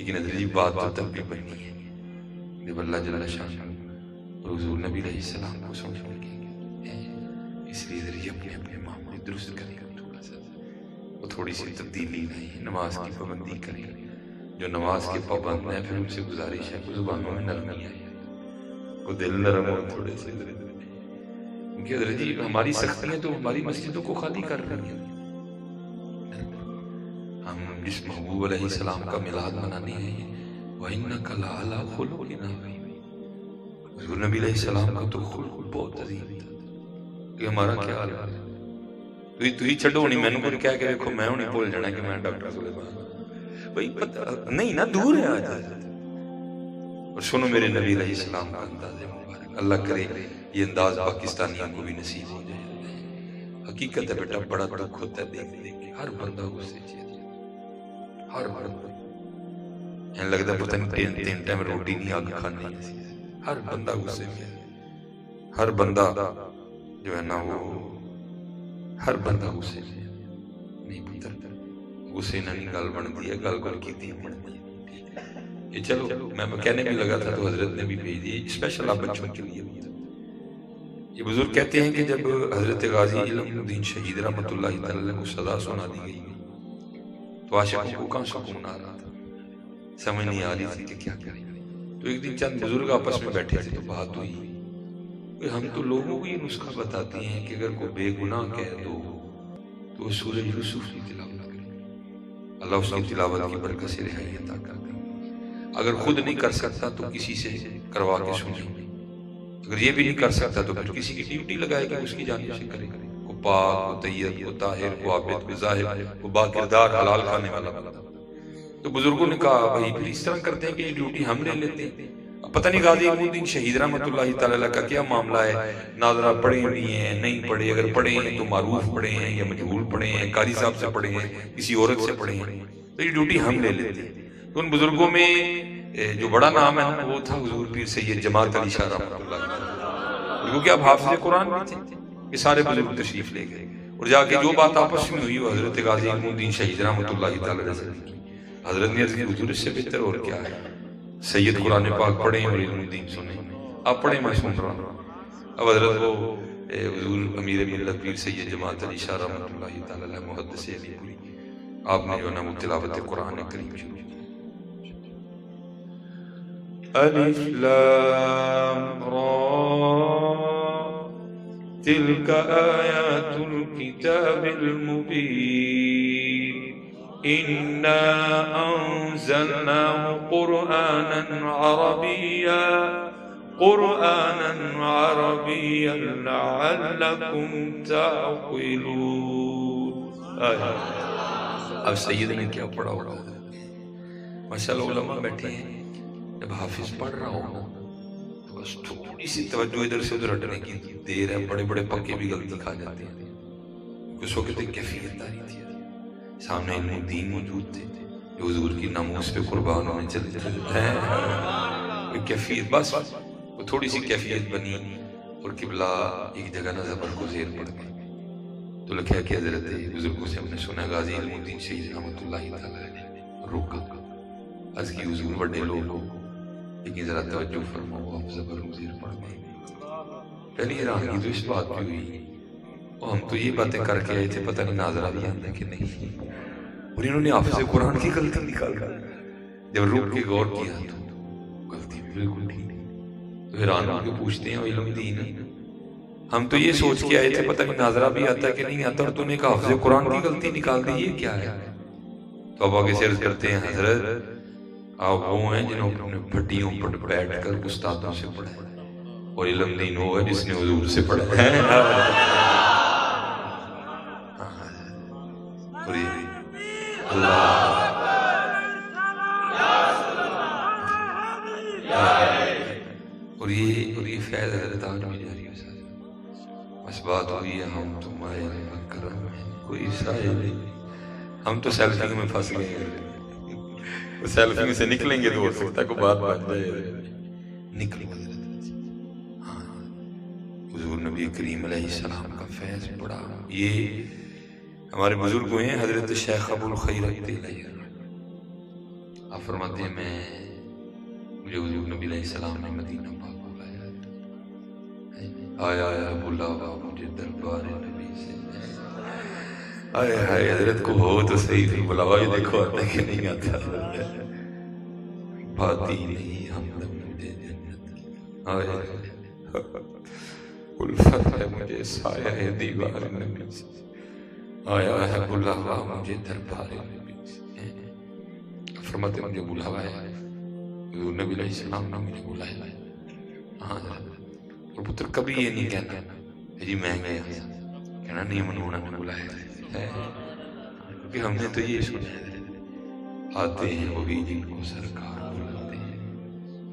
لیکن حضرت جی بات تو تب بھی بنی ہے جب اللہ جل شان اور حضور نبی علیہ السلام کو سمجھنے لگے، اس لیے حضرت جی اپنے اپنے معاملے درست کریں، تھوڑا سا وہ تھوڑی سی تبدیلی نہیں، نماز کی پابندی کریں، جو نماز کے پابند ہیں پھر ان سے گزارش ہے کہ زبانوں میں نرمی آئے، وہ دل نرم ہو تھوڑے سے، کیونکہ حضرت جی ہماری سختیاں تو ہماری مسجدوں کو خالی کر رہی ہیں۔ ہم جس محبوب علیہ السلام کا میلاد منانے ہیں، وَإِنَّكَ لَعَلَىٰ خُلُقٍ عَظِيمٍ، حضور نبی علیہ السلام کا تو خلق بہت عظیم تھا، کہ ہمارا کیا حال ہے؟ تو ہی چھڑو نہیں، میں نے کچھ کہہ کے دیکھو، میں نہیں بھول جانا کہ میں ڈاکٹر سلیمان بھائی نہیں نا، دور ہے آج۔ اور سنو میرے نبی علیہ السلام کا انداز مبارک، اللہ کرے یہ انداز پاکستانیوں کو بھی نصیب ہو جائے۔ حقیقت ہے بیٹا، بڑا دکھ ہوتا ہے دیکھ دیکھ کے، ہر بندہ غصے چیز، ہر بندہ این لگتا ہے پتہ نہیں تین ٹائم روٹی نہیں آگ کھانے، ہر بندہ غصے میں، ہر بندہ جو ہے نا وہ ہر بندہ غصے میں نہیں پتر، غصے نہ نہیں گل بنتی ہے، گل گل کی تھی بنتی ہے۔ یہ چلو میں کہنے بھی لگا تھا تو حضرت نے بھی بھیج دی، اسپیشل آپ بچوں کے لیے۔ یہ بزرگ کہتے ہیں کہ جب حضرت غازی علم الدین شہید رحمۃ اللہ تعالی کو سزا سنا دی گئی تو عاشقوں کو کہاں سکون آ رہا تھا، سمجھ نہیں آ رہی تھی کہ کیا کریں۔ تو ایک دن چند بزرگ آپس میں بیٹھے تھے تو بات ہوئی کہ ہم تو لوگوں کو یہ نسخہ بتاتے ہیں کہ اگر کوئی بے گناہ کہہ دو تو وہ سورہ یوسف کی تلاوت کرے، اللہ اس کی تلاوت کی برکت سے رہائی عطا کرتا ہے۔ اگر خود نہیں کر سکتا تو کسی سے کروا کے سنیں، اگر یہ بھی نہیں کر سکتا تو پھر کسی کی ڈیوٹی لگائے کہ اس کی جانب سے کرے، کو پاک، کو طیب، کو طاہر، کو عابد، کو زاہد، کو باکردار حلال کھانے والا بندہ۔ تو بزرگوں نے کہا بھائی پھر اس طرح کرتے ہیں کہ یہ ڈیوٹی ہم لے لیتے ہیں۔ پتہ نہیں غازی علم الدین شہید رحمۃ اللہ تعالی کا کیا معاملہ ہے، ناظرہ پڑھے بھی ہیں نہیں پڑھے، اگر پڑھے ہیں تو معروف پڑھے ہیں یا مجہول پڑھے ہیں، قاری صاحب سے پڑھے ہیں، کسی عورت سے پڑھے ہیں، تو یہ ڈیوٹی ہم لے لیتے ہیں۔ تو ان بزرگوں میں جو بڑا نام ہے وہ تھا حضور پیر سید جماعت علی شاہ رحمۃ اللہ علیہ، کیونکہ اب حافظ قرآن بھی تھے، یہ سارے بزرگ تشریف لے گئے اور جا کے جو بات آپس میں ہوئی وہ حضرت غازی علم الدین شہید رحمۃ اللہ تعالی علیہ کی۔ حضرت نے عرض کی حضور اس سے بہتر اور کیا ہے، سید قرآن پاک پڑھیں اور علم الدین سنیں، آپ پڑھیں میں سن رہا ہوں۔ اب حضرت وہ حضور امیر ملت پیر سید جماعت علی شاہ رحمۃ اللہ تعالی علیہ محدث علی پوری، آپ نے جو ہے نا وہ تلاوت قرآن کریم شروع کی۔ الف لام را تلك آیات الكتاب المبین إنا أنزلناه قرآنا عربيا لعلكم تعقلون۔ اب سید نے کیا پڑھا ہوگا، ماشاءاللہ علماء بیٹھے ہیں، جب حافظ پڑھ رہا ہو تو بس تھوڑی سی توجہ ادھر سے ادھر ہٹنے کی دیر ہے، بڑے بڑے پکے بھی غلطی کھا جاتے ہیں۔ اس وقت ایک کیفیت آ رہی تھی، سامنے علم الدین موجود تھے جو حضور کی ناموس پہ قربان ہونے چلتے ہیں، ایک کیفیت، بس وہ تھوڑی سی کیفیت بنی اور قبلہ ایک جگہ نہ زبر کو زیر پڑ گئے۔ تو لکھا کہ حضرت بزرگوں سے ہم نے سنا غازی علم الدین شہید رحمۃ اللہ تعالی نے روکا، از کی حضور بڑے لوگ ہو لیکن ذرا توجہ فرماؤ، آپ زبر کو زیر پڑ گئے۔ پہلی حیرانگی تو اس بات پہ ہوئی، ہم تو یہ باتیں کر کے آئے تھے، پتہ نہیں ناظرہ بھی آتا کہ نہیں، اور انہوں نے حافظ قرآن کی غلطی نکال کر جب روک کے غور کیا تو غلطی بھی بالکل ٹھیک۔ تو حیران ہو کے پوچھتے ہیں علم دین، ہم تو یہ سوچ کے آئے تھے پتہ نہیں ناظرہ بھی آتا کہ نہیں آتا، اور تو نے کہا حافظ قرآن کی غلطی نکال دی، یہ کیا ہے؟ تو اب آگے سے عرض کرتے ہیں حضرت آپ وہ ہیں جنہوں نے اپنے پھٹیوں پر بیٹھ کر استادوں سے پڑھا ہے، اور علم دین وہ ہے جس نے حضور سے پڑھا ہے۔ اور یہ فیض حضرت آج بھی جاری ہو سکتا، بس بات ہوئی ہے ہم تو مائے اکرم ہیں کوئی سائے نہیں، ہم تو سیلفیوں میں پھنس گئے ہیں، سیلفیوں سے نکلیں گے تو ہو سکتا ہے کوئی بات بن جائے، نکلیں گے۔ ہاں حضور نبی کریم علیہ السلام کا فیض بڑا، یہ ہمارے بزرگ ہوئے ہیں حضرت شیخ ابو الخیر آپ فرماتے ہیں مجھے حضور نبی علیہ السلام نے مدینہ پاک بلایا، آیا بلاوا مجھے دربار نبی سے، آئے ہائے حضرت کو ہو تو صحیح تھی بلاوا، یہ دیکھو آتا کہ نہیں آتا، پاتی نہیں ہمدم مجھے جنت، آئے الفت ہے مجھے سایہ ہے دیوار نبی سے، آیا ہے بلاوا مجھے دربار نبی سے، فرماتے مجھے بلاوا ہے حضور نبی علیہ السلام نے مجھے بلایا، ہاں اور پتر کبھی یہ نہیں کہنا جی میں گیا، کہنا نہیں منونا نے بلایا ہے، کیونکہ ہم نے تو یہ سنا ہے آتے ہیں وہی جن کو سرکار بلاتے ہیں،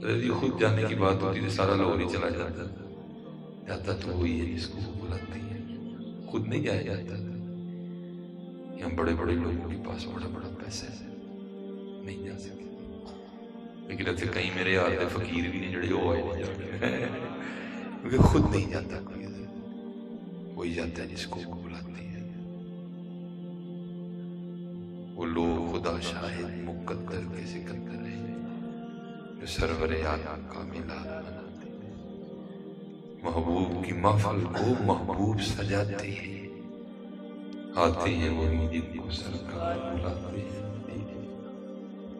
رضی خود جانے کی بات ہوتی تو سارا لاہور ہی چلا جاتا تو وہی ہے جس کو وہ بلاتے ہیں، خود نہیں جایا جاتا، یہاں بڑے بڑے لوگوں کے پاس بڑا بڑا پیسہ ہے نہیں جا سکتے، لیکن اتنے کئی میرے یار دے فقیر بھی نہیں جڑے وہ آئے نہیں جاتے، کیونکہ خود نہیں جاتا کوئی، وہی جاتا ہے جس کو وہ بلاتے ہیں، وہ لوگ خدا شاہد مقدر کے سکندر ہیں جو سرور عالم کا میلاد مناتے ہیں، محبوب کی محفل کو محبوب سجاتے ہیں، آتے ہیں وہی جن کو سرکار بلاتے ہیں،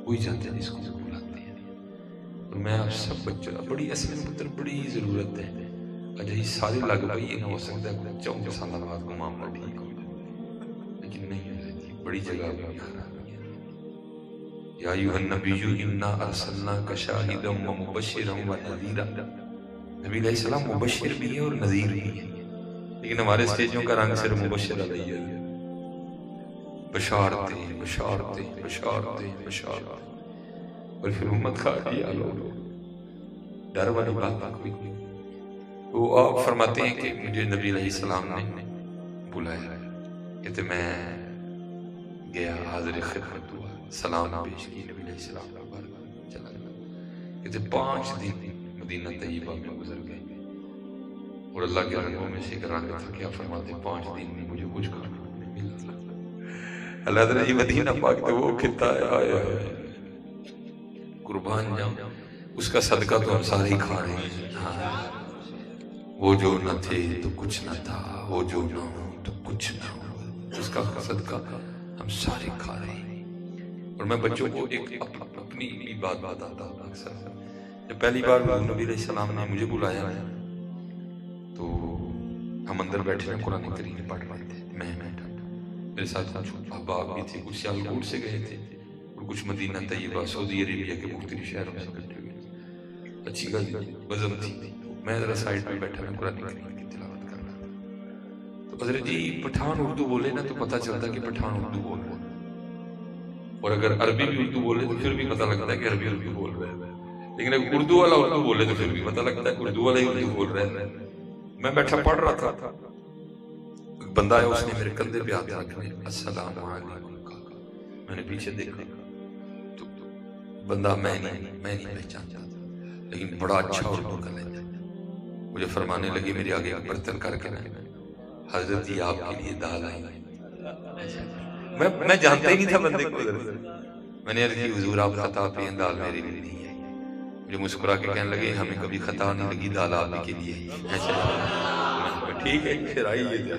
وہی جاتے ہیں جس کو بلاتے ہیں، اور میں آپ سب بچوں بڑی اصل میں پتر بڑی ضرورت ہے، اجا ہی سارے لگ پئی یہ نہ ہو سکتا ہے 4 سالہ بعد کو معاملہ ٹھیک ہو جائے، لیکن نہیں ہو جاتی، بڑی جگہ بھی خرابی ہے، یا ایھا النبی انا ارسلناک شاہدا ومبشرا ونذیرا، نبی علیہ السلام مبشر بھی ہیں اور نذیر بھی ہیں، لیکن ہمارے اسٹیجوں کا رنگ صرف مبشر علیہ ہے، بشارتیں بشارتیں بشارتیں بشارتیں، اور پھر امت کھا دیا لوگ، ڈر والی بات کوئی نہیں، وہ آپ فرماتے ہیں کہ مجھے نبی علیہ السلام نے بلایا، کہتے میں گیا حاضر خدمت ہوا، سلام پیش کی نبی علیہ السلام نے، چلا گیا، کہتے 5 دن مدینہ طیبہ میں گزر گئے، اور اللہ کے رنگوں میں سے ایک رنگ تھا، کیا فرماتے 5 دن میں مجھے کچھ کرنا نہیں ملا، اللہ تعالیٰ جی مدینہ پاک تو وہ خطہ آیا ہے، قربان جاؤں اس کا صدقہ تو ہم سارے ہی کھا رہے ہیں، وہ جو نہ تھے تو کچھ نہ تھا، وہ جو نہ ہو تو کچھ نہ ہو، اس کا صدقہ ہم سارے کھا رہے ہیں، اور میں بچوں کو ایک اپنی بات بتاتا ہوں اکثر، جب پہلی بار نبی علیہ السلام نے مجھے بلایا تو ہم اندر بیٹھے ہیں قرآن کریم پڑھ رہے تھے، میں بیٹھا، میرے ساتھ کچھ احباب بھی تھے، کچھ سیالکوٹ سے گئے تھے اور کچھ مدینہ طیبہ سعودی عربیہ کے مختلف شہروں سے بیٹھے ہوئے، اچھی گل بزم تھی، میں ذرا سائڈ پہ بیٹھا میں قرآن کریم کی تلاوت کر رہا تھا، تو حضرت جی پٹھان اردو بولے نا تو پتہ چلتا کہ پٹھان اردو بول رہا ہے، اور اگر عربی بھی اردو بولے تو پھر بھی پتہ لگتا ہے کہ عربی اردو بول رہا ہے، لیکن اگر اردو والا اردو بولے تو پھر بھی پتہ لگتا ہے کہ اردو والا ہی اردو بول رہا ہے، میں بیٹھا پڑھ رہا تھا، ایک بندہ ہے اس نے میرے کندھے پہ ہاتھ رکھا، السلام علیکم کہا، میں نے پیچھے دیکھا تو بندہ میں نہیں پہچانتا، لیکن بڑا اچھا اردو کا لہجہ، مجھے فرمانے لگی میرے آگے برتن کر کے حضرت جی آپ کے لیے دال آئی، میں جانتا ہی نہیں تھا بندے کو، میں نے عرض کی حضور آپ خطا پہ ہیں، دال میرے لیے نہیں ہے، مجھے مسکرا کے کہنے لگے ہمیں کبھی خطا نہیں لگی، دال آپ کے لیے ٹھیک ہے، پھر آئیے،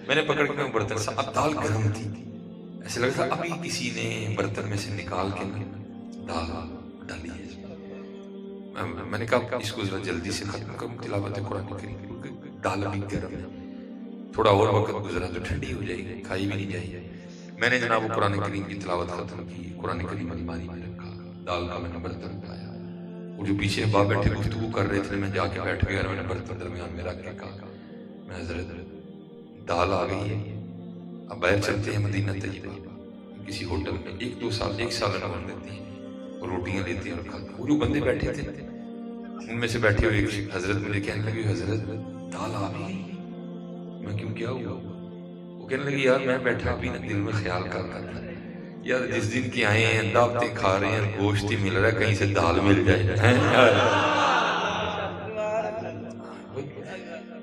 میں نے پکڑ کے برتن سے، اب دال گرم تھی، ایسے لگتا ابھی کسی نے برتن میں سے نکال کے دال ڈالی ہے، میں نے کہا اس کو جلدی سے ختم کروں تلاوت قرآن کریم، کیونکہ دال ابھی گرم ہے، تھوڑا اور وقت گزرا تو ٹھنڈی ہو جائے گی، کھائی بھی نہیں جائے گی، میں نے جناب قرآن کریم کی تلاوت ختم کی، قرآن کریم الماری میں رکھا، دال کا میں نے برتن اٹھایا، وہ جو پیچھے ابا بیٹھے گفتگو کر رہے تھے، میں جا کے بیٹھ گیا، میں نے برتن درمیان میں رکھ کے کہا میں حضرت دال آ گئی ہے، اب باہر چلتے ہیں مدینہ طیبہ، کسی ہوٹل میں 1 سال نمبر دیتے ہیں اور روٹیاں لیتے ہیں اور کھاتے ہیں، وہ جو بندے بیٹھے تھے ان میں سے بیٹھے ہوئے حضرت مجھے کہنے لگے حضرت دال آ گئی، میں کیوں کیا ہوا، وہ کہنے لگے یار میں بیٹھا بھی نا دل میں خیال کر رہا تھا یار جس دن کی آئے ہیں دعوتیں کھا رہے ہیں گوشت ہی مل رہا ہے، کہیں سے دال مل جائے،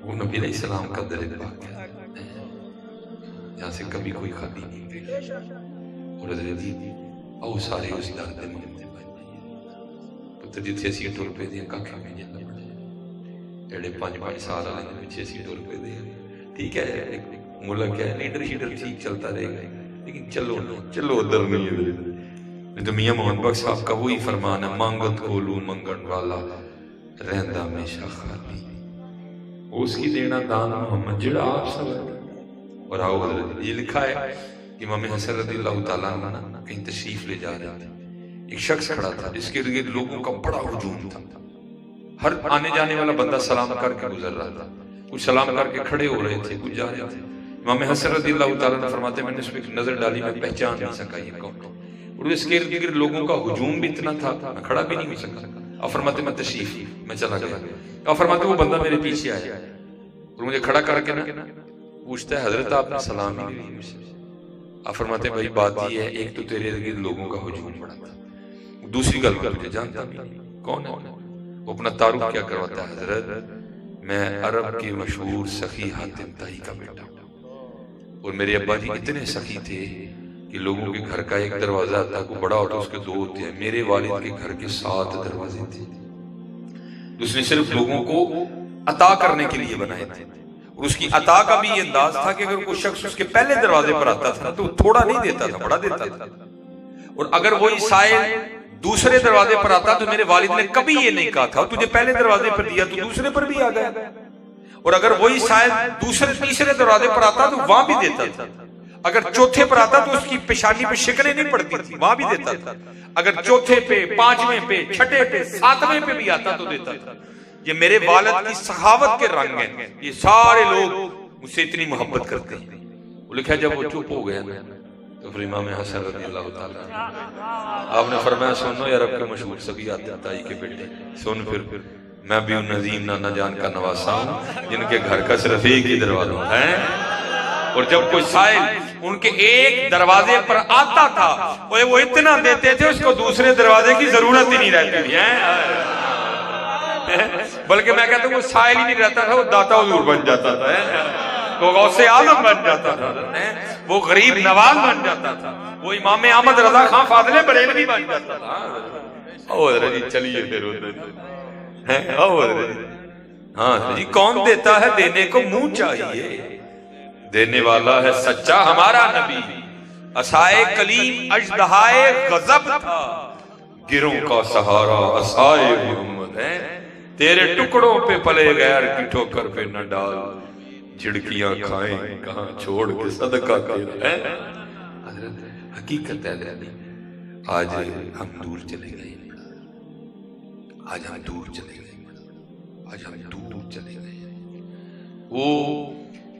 وہ نبی علیہ السلام کا درد پاک ہے جہاں سے کبھی کوئی خالی نہیں گئی، اور حضرت جی او سارے اس درد منگتے بن پتر جتھے اسی ٹر پہ دیا کاکھا میں جلد بڑھے ایڑے 5 سال آلے نے پیچھے اسی ٹر پہ دیا ٹھیک ہے ایک ملک ہے لیڈر شیڈر ٹھیک چلتا رہے گا لیکن چلو ادھر نہیں ادھر تو میاں محمد بخش صاحب کا وہی فرمان ہے مانگت کھولو منگن والا رہندہ ہمیشہ خالی اس کی دینا دان محمد جڑا آپ سب اور آؤ حضرت یہ لکھا ہے کہ امام حسن رضی اللہ تعالیٰ عنہ کہیں تشریف لے جا رہے تھے ایک شخص کھڑا تھا جس کے ارد لوگوں کا بڑا ہجوم تھا ہر آنے جانے والا بندہ سلام کر کے گزر رہا تھا کچھ سلام کر کے کھڑے ہو رہے تھے کچھ جا رہے تھے امام حسن رضی اللہ تعالیٰ عنہ فرماتے ہیں میں نے اس پہ ایک نظر ڈالی میں پہچان نہیں سکا یہ کون اور اس کے ارد لوگوں کا ہجوم بھی اتنا تھا میں کھڑا بھی نہیں ہو سکا اور فرماتے میں تشریف میں چلا گیا اور فرماتے وہ بندہ میرے پیچھے آیا اور مجھے کھڑا کر کے نا پوچھتا ہے حضرت آپ نے سلام ہی نہیں مجھ سے آپ فرماتے ہیں بھائی بات یہ ہے ایک تو تیرے ارد لوگوں کا ہجوم بڑا تھا دوسری گل میں تجھے جانتا نہیں کون ہے وہ اپنا تعارف کیا کرواتا ہے حضرت میں عرب کے مشہور سخی حاتم طائی کا بیٹا ہوں اور میرے ابا جی اتنے سخی تھے کہ لوگوں کے گھر کا ایک دروازہ تھا کوئی بڑا ہوتا اس کے 2 ہوتے ہیں میرے والد کے گھر کے 7 دروازے تھے اس نے صرف لوگوں کو عطا کرنے کے لیے بنائے تھے اور اس کی عطا کا بھی یہ انداز تھا کہ اگر کوئی شخص اس کے پہلے دروازے پر آتا تھا تو تھوڑا نہیں دیتا تھا بڑا دیتا تھا اور اگر وہی سائل دوسرے دروازے پر آتا تو میرے والد نے کبھی یہ نہیں کہا تھا تجھے پہلے دروازے پر دیا تو دوسرے پر بھی آ گیا اور اگر وہی سائل تیسرے دروازے پر آتا تو وہاں بھی دیتا تھا اگر چوتھے پر آتا تو اس کی پیشانی پہ شکنیں نہیں پڑتی تھی وہاں بھی دیتا تھا اگر چوتھے پہ 5ویں پہ 6ٹھے پہ 7ویں پہ بھی آتا تو دیتا تھا یہ میرے والد کی سخاوت کے رنگ ہیں یہ سارے لوگ مجھ سے اتنی محبت کرتے ہیں وہ لکھا جب وہ چپ ہو گیا تو پھر امام حسن رضی اللہ تعالیٰ آپ نے فرمایا سنو یا رب کے مشہور سبھی آتے تائی کے بیٹے سن پھر میں بھی ان نظیم نانا جان کا نواسا ہوں جن کے گھر کا صرف ایک ہی دروازہ ہے اور جب کوئی سائل ان کے ایک دروازے پر آتا تھا وہ اتنا دیتے تھے اس کو دوسرے دروازے کی ضرورت ہی نہیں رہتی تھی بلکہ میں کہتا ہوں وہ سائل ہی نہیں رہتا تھا وہ داتا حضور بن جاتا تھا وہ غوث اعظم بن جاتا تھا وہ غریب نواز بن جاتا تھا وہ امام احمد رضا خان فاضل بریلوی بن جاتا تھا چلیے پھر ہاں جی کون دیتا ہے دینے کو منہ چاہیے دینے والا ہے سچا ہمارا نبی عصائے کلیم اژدہائے غضب تھا گروں کا سہارا عصائے محمد ہے تیرے ٹکڑوں پہ پلے غیر کی ٹھوکر پہ نہ ڈال جھڑکیاں کھائیں کہاں چھوڑ کے صدقہ تیرا ہے حضرت حقیقت ہے آج ہم دور چلے گئے آج ہم دور چلے گئے وہ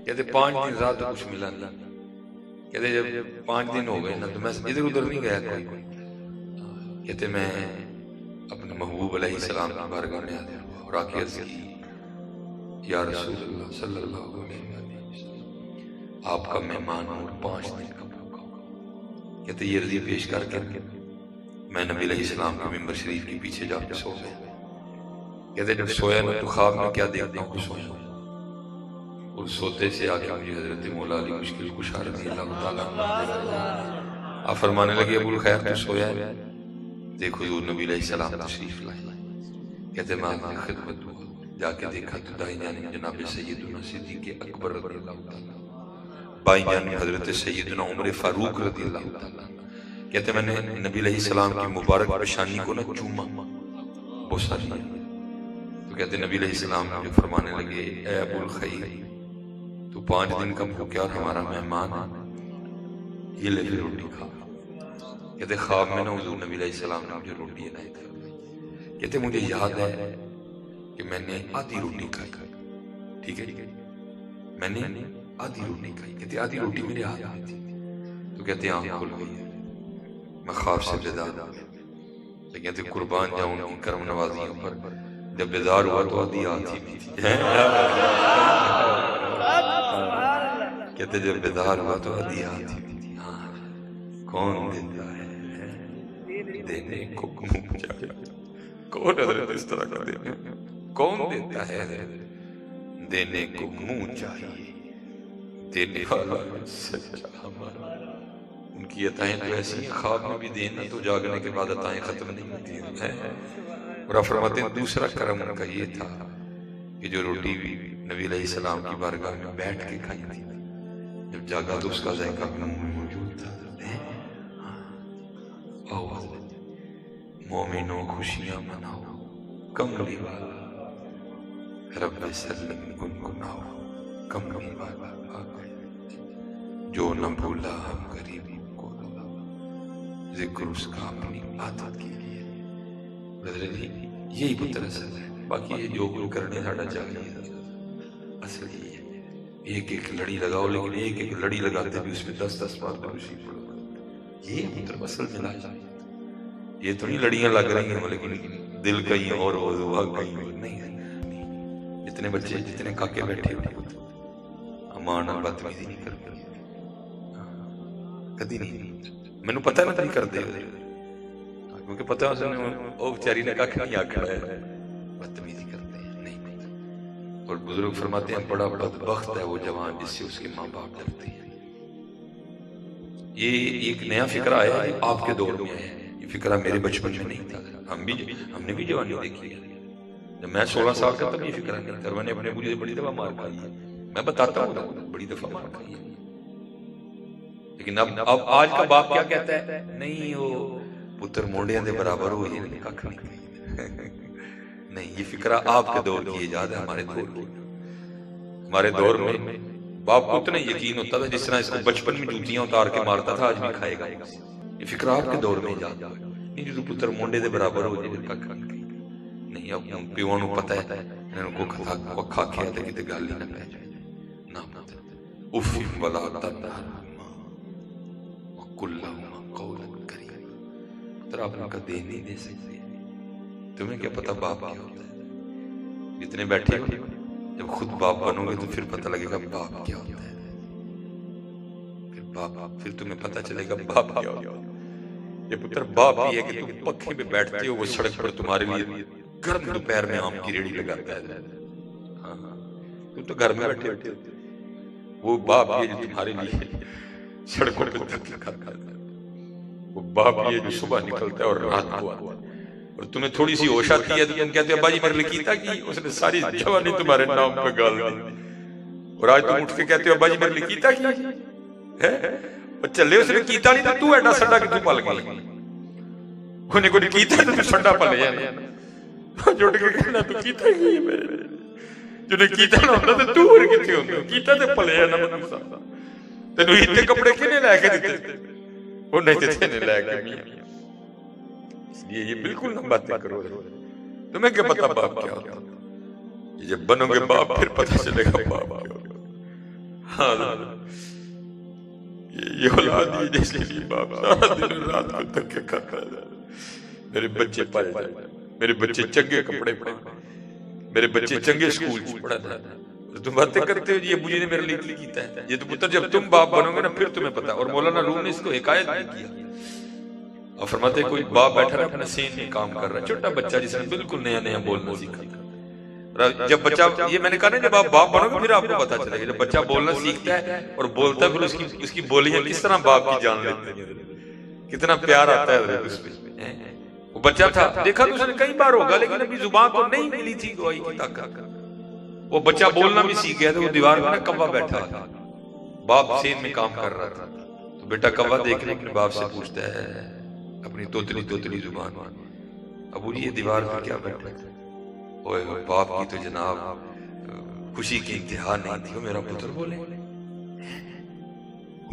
کہتے 5 دن رات کچھ ملا نہیں کہتے جب 5 دن ہو گئے نا تو میں ادھر ادھر نہیں گیا کوئی کہتے میں اپنے محبوب علیہ السلام کی بارگاہ میں آتے اور آ کے عرض کی یا رسول اللہ صلی اللہ علیہ وسلم آپ کا مہمان ہوں 5 دن کا بھوکا ہوگا کہتے یہ عرضی پیش کر کے میں نبی علیہ السلام کے ممبر شریف کے پیچھے جا کے سو گیا کہتے جب سویا میں تو خواب میں کیا دیکھتا ہوں کہ سویا اور سوتے سے آ کے مجھے حضرت مولا علی مشکل کشا رضی اللہ تعالیٰ آپ فرمانے لگے ابو الخیر تو سویا ہے دیکھ حضور نبی علیہ السلام تشریف لائے کہتے میں آپ نے خدمت ہوا جا کے دیکھا تو دائیں جانب جناب سیدنا صدیق اکبر رضی اللہ تعالیٰ بائیں جانب حضرت سیدنا عمر فاروق رضی اللہ تعالیٰ کہتے میں نے نبی علیہ السلام کی مبارک پیشانی کو نہ چوما بوسا لیا تو کہتے نبی علیہ السلام مجھے فرمانے لگے اے ابو الخیر تو 5 دن کا بھوکیا اور ہمارا مہمان یہ لے پھر روٹی کھا کہتے خواب میں نہ حضور نبی علیہ السلام نے مجھے روٹی عنایت کر کہتے مجھے یاد ہے کہ میں نے آدھی روٹی کھائی ٹھیک ہے میں نے آدھی روٹی کھائی کہتے آدھی روٹی میرے ہاتھ میں تھی تو کہتے آنکھ کھل گئی میں خواب سے بیدار ہوا لیکن کہتے قربان جاؤں ان کی کرم نوازیوں پر جب بیدار ہوا تو آدھی آتی بھی تھی کہتے جب بیدار ہوا تو آدھی آتی بھی تھی ہاں کون دیتا ہے دینے کو منہ چاہیے کون حضرت اس طرح کا دینے کون دیتا ہے دینے کو منہ چاہیے دینے والا سچا ہمارا ان کی عطائیں تو ایسی ہیں، خواب میں بھی دینا تو جاگنے کے بعد عطائیں ختم نہیں ہوتی ہیں۔ اور آپ فرماتے ہیں دوسرا کرم ان کا یہ تھا کہ جو روٹی نبی علیہ السلام کی بارگاہ میں بیٹھ کے کھائی تھی، جب جاگا تو اس کا ذائقہ بھی منہ میں موجود تھا۔ مومنوں خوشیاں مناؤ، کملی والا رب سلم گنگناؤ، کملی والا جو نہ بھولا ہم غریب کو ذکر اس کا اپنی عادت کے لیے۔ حضرت جی یہی پتر اصل ہے، باقی یہ جو کچھ کرنے ساڑھا چاہیے اصل ہی ہے۔ ایک ایک لڑی لگاؤ، لیکن ایک ایک لڑی لگاتے بھی اس میں 10 بار دروشی پڑھو، یہ پتر اصل ملا جائے۔ یہ تو نہیں لڑیاں لگ رہی ہیں لیکن دل کہیں اور ہو، دعا کہیں اور نہیں ہے۔ جتنے بچے جتنے کاکے بیٹھے ہوئے امان بدتمیزی نہیں کرتے، کدی نہیں، میں نے پتہ نہیں کر دے کیونکہ پتہ وہ بیچاری نے کاکھ نہیں آکھا ہے، بدتمیزی کرتے ہیں نہیں۔ اور بزرگ فرماتے ہیں بڑا بدبخت ہے وہ جوان جس سے اس کے ماں باپ ڈرتے ہیں۔ یہ ایک نیا فکرہ آیا ہے آپ کے دور میں آیا ہے، یہ فکرہ میرے بچپن میں نہیں تھا، ہم نے بھی جوانی دیکھی ہے۔ جب میں 16 سال کا تب یہ فکرہ نہیں تھا، میں نے اپنے بوجھے بڑی دفعہ مار کھائی ہے، میں بتاتا ہوں بڑی دفعہ مار کھائی ہے۔ لیکن اب آج کا باپ کیا کہتا ہے؟ نہیں وہ پتر مونڈیاں دے برابر ہو یہ ککھ نہیں، یہ فکرہ آپ کے دور کی ایجاد ہے، ہمارے دور کی۔ ہمارے دور میں باپ کو اتنا یقین ہوتا تھا جس طرح اس کو بچپن میں جوتیاں اتار کے مارتا تھا آج بھی کھائے گا۔ یہ فکرہ آپ کے دور میں ایجاد ہے، نہیں جو پتر مونڈے دے برابر ہو یہ ککھ نہیں۔ اب پیووں نوں پتہ ہے انہوں کو کھا کے آتے کتے گل ہی نہ پہ جائے نہ پتہ اف ولا تنہرہما وقلہما قولا کریما۔ تر آپ ان کا دین نہیں دے سکتے، تمہیں کیا پتہ باپ کیا ہوتا ہے؟ جتنے بیٹھے ہو جب خود باپ بنو گے تو پھر پتہ لگے گا باپ کیا ہوتا ہے، پھر تمہیں پتہ چلے گا باپ کیا ہوتا ہے۔ یہ پتر باپ ہی ہے کہ تم پکھے پہ بیٹھتے ہو، وہ سڑک پر تمہارے لیے گرم دوپہر میں آم کی ریڑھی لگاتا ہے، تم تو گھر میں بیٹھے ہوتے ہو۔ وہ باپ ہی ہے جو تمہارے لیے سڑکوں پہ دھکے کھاتا ہے، وہ باپ ہی ہے جو صبح نکلتا ہے اور رات کو آتا ہے۔ اور تمہیں تھوڑی سی ہوش آتی ہے تو تم کہتے ہو ابا جی میرے لیے کیتا کی، اس نے ساری جوانی تمہارے نام پہ گال دی، اور آج تم اٹھ کے کہتے ہو ابا جی میرے لیے کیتا کی اور چلے اس نے کیتا نہیں تو تو ایڈا سڑا کہ تو پل گئی، انہیں کوئی کیتا تو تو سڑا پل جانا، جوڑ کے کہنا تو کیتا کی ہے میرے جو نے کیتا نہ ہوتا تو اور کتے ہوتے کیتا تو پل جانا مطلب تینوں اتنے کپڑے کنے لے کے دیتے، وہ نہیں دیتے نے لے کے میاں۔ اس لیے یہ بالکل نہ باتیں کرو، تمہیں کیا پتا باپ کیا ہوتا ہے، جب بنو گے باپ پھر پتہ چلے گا باپ کیا ہوتا ہے۔ یہ اولاد ہی جس کے لیے باپ سارا دن رات کو دھکے کھاتا ہے، میرے بچے پائے جائے، میرے بچے چنگے کپڑے پہنے، میرے بچے چنگے سکول پڑھا جائے، تم باتیں کرتے ہو جی ابو جی نے میرے لیے کیتا ہے۔ یہ تو پتر جب تم باپ بنو گے نا پھر تمہیں پتا۔ اور مولانا روم نے اس کو حکایت بھی کیا اور فرماتے ہیں کوئی باپ بیٹھا رہا اپنے سین میں کام کر رہا ہے، چھوٹا بچہ جس نے بالکل نیا نیا بولنا سیکھا تھا۔ جب بچہ یہ میں نے کہا نا جب آپ باپ بنو گے پھر آپ کو پتا چلے گا، جب بچہ بولنا سیکھتا ہے اور بولتا ہے پھر اس کی بولیاں کس طرح باپ کی جان لیتے ہیں، کتنا پیار آتا ہے اس پہ۔ وہ بچہ تھا دیکھا تو اس نے کئی بار ہوگا لیکن ابھی زبان کو نہیں ملی تھی گواہی کی طاقت، وہ بچہ بولنا بھی سیکھ گیا تھا۔ وہ دیوار میں کوا بیٹھا تھا، باپ سین میں کام کر رہا تھا، تو بیٹا کوا دیکھنے اپنے باپ سے پوچھتا ہے اپنی توتلی زبان، ابو جی یہ دیوار پر کیا بیٹھا تھا؟ اوے باپ کی تو جناب خوشی کی انتہا نہیں تھی، میرا پتر بولے،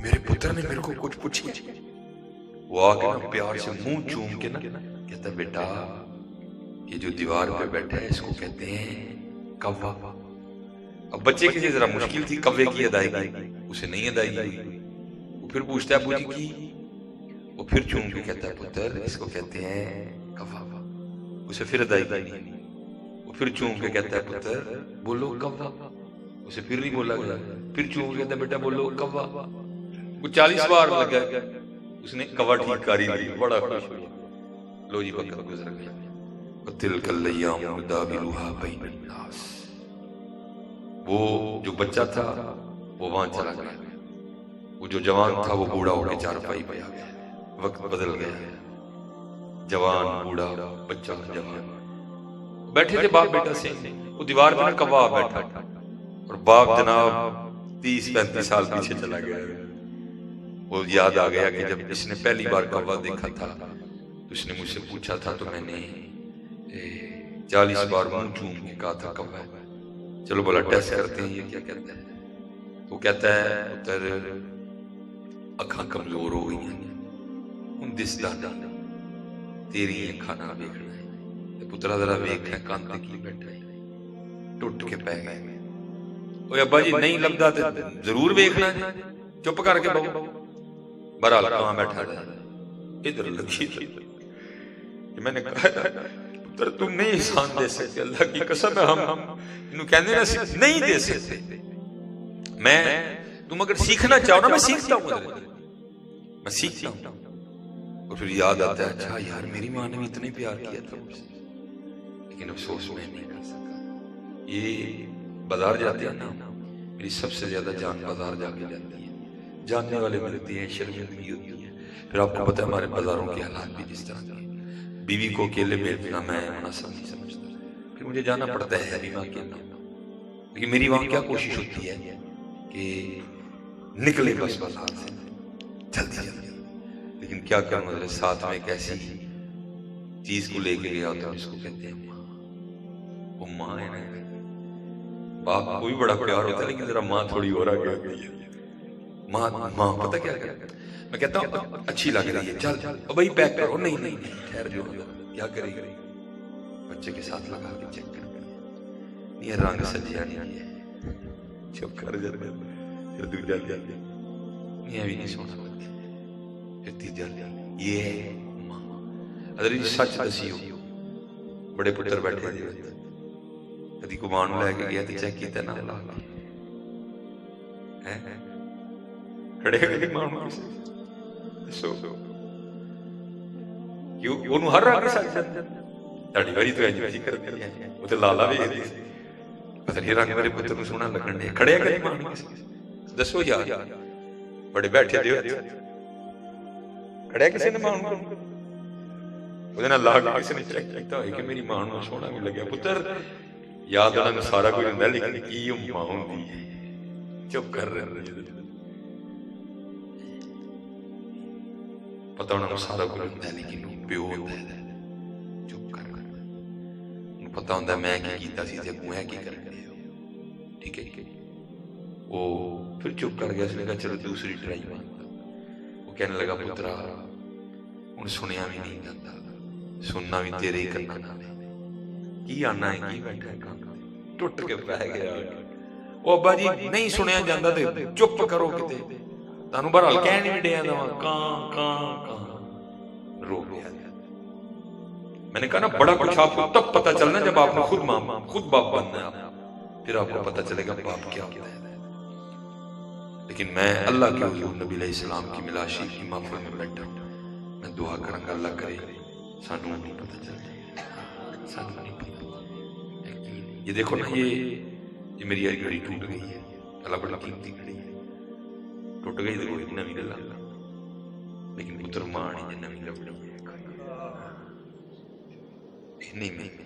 میرے پتر نے میرے کو کچھ پوچھا، وہ آ کے نا پیار سے منہ چوم کے نا کہتا بیٹا یہ جو دیوار پہ بیٹھا ہے اس کو کہتے ہیں کوا۔ اب بچے کی ذرا مشکل تھی کوے کی ادائیگی، اسے نہیں ادائیگی ہوئی، وہ پھر پوچھتا ہے ابو جی کی، وہ پھر چوم کے کہتا ہے پتر اس کو کہتے ہیں کوا، اسے پھر ادائیگی نہیں، وہ پھر چوم کے کہتا ہے پتر بولو کوا، اسے پھر نہیں بولا گیا، پھر چوم کے کہتا ہے بیٹا بولو کوا، وہ 40 بار لگا اس نے کوا ٹھیک کاری لی، بڑا خوش ہوا، لو جی وقت گزر گیا۔ وَتِلْكَ الْأَيَّامُ نُدَاوِلُهَا بَيْنَ النَّاسِ، وہ جو بچہ تھا وہ وہاں چلا گیا، وہ جو جوان تھا وہ بوڑھا ہو کے چارپائی پہ آ گیا. وقت بدل گیا. جوان بوڑھا بچہ جوان بیٹھے تھے باپ بیٹا سے. وہ دیوار پہ کوا بیٹھا اور باپ جناب 30-35 سال پیچھے چلا گیا. وہ یاد آ گیا کہ جب اس نے پہلی بار کوا دیکھا تھا تو اس نے مجھ سے پوچھا تھا تو میں نے 40 بار منہ چوم کے کہا تھا کوا. چلو بولا ٹیسٹ کرتے ہیں یہ کیا کہتا ہے. وہ کہتا ہے پتر اکھاں کمزور ہو گئی ہیں ان دس دادا تیری اکھاں نہ ویکھنا ہے. پترا ذرا ویکھ ہے کان تے کی بیٹھا ہے. ٹوٹ کے پہ گئے. اوے ابا جی نہیں لبدا تے ضرور ویکھنا ہے. چپ کر کے بہو. بہرحال کہاں بیٹھا رہا ادھر لگی کہ میں نے کہا پتر تم نہیں احسان دے سکتے. اللہ کی قسم ہے ہم انہوں کہنے نہیں دے سکتے. میں تم اگر سیکھنا چاہو نا میں سیکھتا ہوں. میں سیکھتا ہوں. اور پھر یاد آتا ہے اچھا یار میری ماں نے بھی اتنے پیار کیا تھا مجھ سے لیکن افسوس میں نہیں کر سکا. یہ بازار جاتے ہیں نا میری سب سے زیادہ جان بازار جا کے جاتی ہے. جاننے والے ملتے ہیں شرمندگی ہوتی ہے. پھر آپ کو پتہ ہے ہمارے بازاروں کے حالات بھی جس طرح کے. بیوی کو اکیلے بھیجنا میں مناسب نہیں سمجھتا. پھر مجھے جانا پڑتا ہے ابھی میں اکیلا. لیکن میری وہاں کیا کوشش ہوتی ہے کہ نکلے بس بازار سے جلدی جلدی. لیکن کیا کروں میرے ساتھ میں ایک ایسی چیز کو لے کے گیا ہوتا ہے جس کو کہتے ہیں ماں. وہ ماں ہے نا. باپ کو بھی بڑا پیار ہوتا ہے لیکن ذرا ماں تھوڑی اور آگے ہوتی ہے. ماں پتہ کیا کرتا ہے. میں کہتا ہوں اچھی لگ رہی ہے چل بھائی پیک کرو. نہیں نہیں ٹھہر جو کیا کرے گی. بچے کے ساتھ لگا کے چیک کر یہ رنگ سجیا نہیں ہے. چپ کر جاتے پھر دوجا لیا یہ بھی نہیں سونا. پھر تیجا لیا یہ ہے ماں. اگر یہ سچ دسی ہو بڑے پتر بیٹھے کدی کمان لے کے گیا تو چیک کیتا نہ لا کھڑے کدی ماں دسو کیوں انہوں ہر رنگ سچ تاڑی باری تو ایجی کر دی ہے. وہ تو لالا بھی ہے پتہ نہیں رنگ میرے پتر نو سونا لگن دے. کھڑے کدی ماں دسو یار بڑے بیٹھے دیو کھڑے کسی نے ماں وہ لا کے کسی نے چیک کیتا ہوئے کہ میری ماں نو سونا بھی لگیا. پتر یاد ہونا سارا کوئی ہوندا لیکن کی ماں ہوندی ہے. چپ کر رہے پتہ ہونا سارا کوئی ہوندا لیکن پیو ہوندا ہے. چپ کر پتہ ہوندا میں کی کیتا سی تے کو ہے کی کر گئے. ٹھیک ہے وہ پھر چپ کر گیا. اس نے کہا چلو دوسری ٹرائی مارتا. وہ کہنے لگا پترا ہن سنیا بھی نہیں جاتا سننا بھی تیرے ہی کرنا نہ کی آنا ہے کی بیٹھا ہے کان ٹوٹ کے پہ گیا. وہ ابا جی نہیں سنیا جاندہ تے چپ کرو کتے تانو بہرحال کہن بھی ڈیا دا کان کان کان رو گیا. میں نے کہا نا بڑا کچھ آپ کو تب پتہ چلنا جب آپ نے خود ماں خود باپ بننا ہے. پھر آپ کو پتہ چلے گا باپ کیا ہوتا ہے. لیکن میں اللہ کے حضور نبی علیہ السلام کی ملاشی کی محفل میں بیٹھا میں دعا کروں گا اللہ کرے سانو نہیں پتہ چلے. سانو نہیں پتہ. یہ دیکھو نا یہ میری آئی گھڑی ٹوٹ گئی ہے. اللہ بڑا قیمتی گھڑی ہے. ٹوٹ گئی تو کوئی نویں گلا لیکن پتر ماں نہیں نویں لبڑی نہیں ملتی.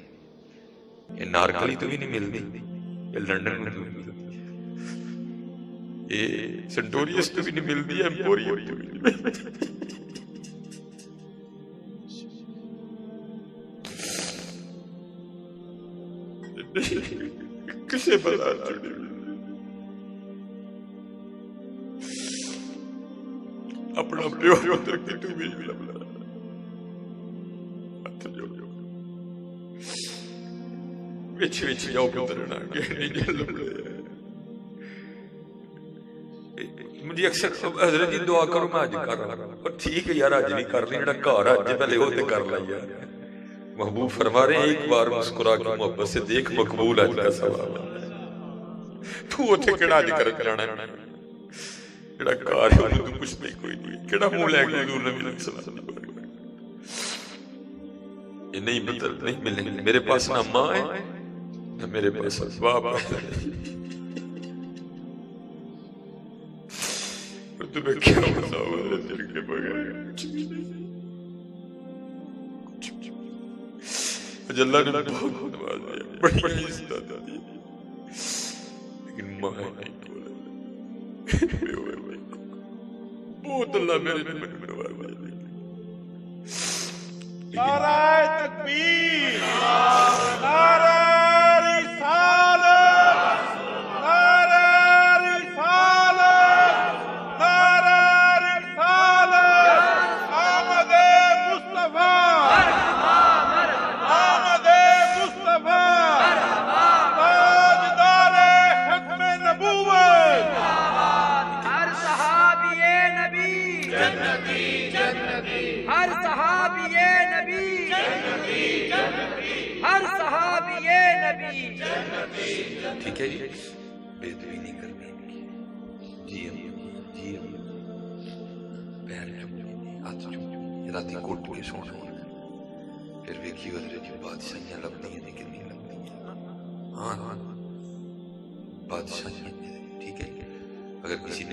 یہ نارکلی تو بھی نہیں ملتی. یہ لنڈن میں تو نہیں ملتی. یہ سنٹوریس تو بھی نہیں ملتی. ایمپوریم تو بھی نہیں ملتی. کسے بتا چھوڑی اپنا پیو پتر کی تو بھی لبلا وچ جاؤ پتر نہ گہنے جل مجھے اکثر حضرت جی دعا کرو میں آج کر رہا اور ٹھیک ہے یار آج بھی کر لی جڑا گھر اج پہلے ہوتے کر لیا. محبوب فرما رہے ہیں ایک بار مسکرا کے محبت سے دیکھ مقبول اج کا ثواب ہے. تو اوتھے کیڑا اج کر جانا ہے جڑا کار ہے تو کچھ نہیں کوئی نہیں کیڑا منہ لے کے حضور نبی علیہ السلام یہ نہیں پتہ نہیں ملیں گے. میرے پاس نہ ماں ہے نہ میرے پاس باپ ہے. تمہیں کیا مساوات ہے تیرے کے بغیر؟ کچھ بھی نہیں۔ مجھے اللہ نے بہت نوازا، بڑی عزت دی، لیکن ماں نہیں بولا، بہت اللہ میرے دل میں نوازا۔ نعرہ تکبیر، نعرہ رسالت، نعرہ رسالت، نعرہ رسالت، آمد مصطفیٰ، آمد مصطفیٰ، تاجدار ختم نبوت، ہر صحابی نبی جنتی جنتی، ہر صحابی نبی جنتی جنتی، ہر صحابی نبی جنتی۔ ٹھیک ہے جی، بے ادبی نہیں کرنی ان کی۔ جی ہم پیر چوم ہاتھ چوم راتی کوٹ کے سونا، پھر ویکھی ادھر جی بادشاہیاں لگتی ہیں لیکن نہیں لگتی ہیں۔ ہاں بادشاہیاں، ٹھیک ہے، اگر کسی نے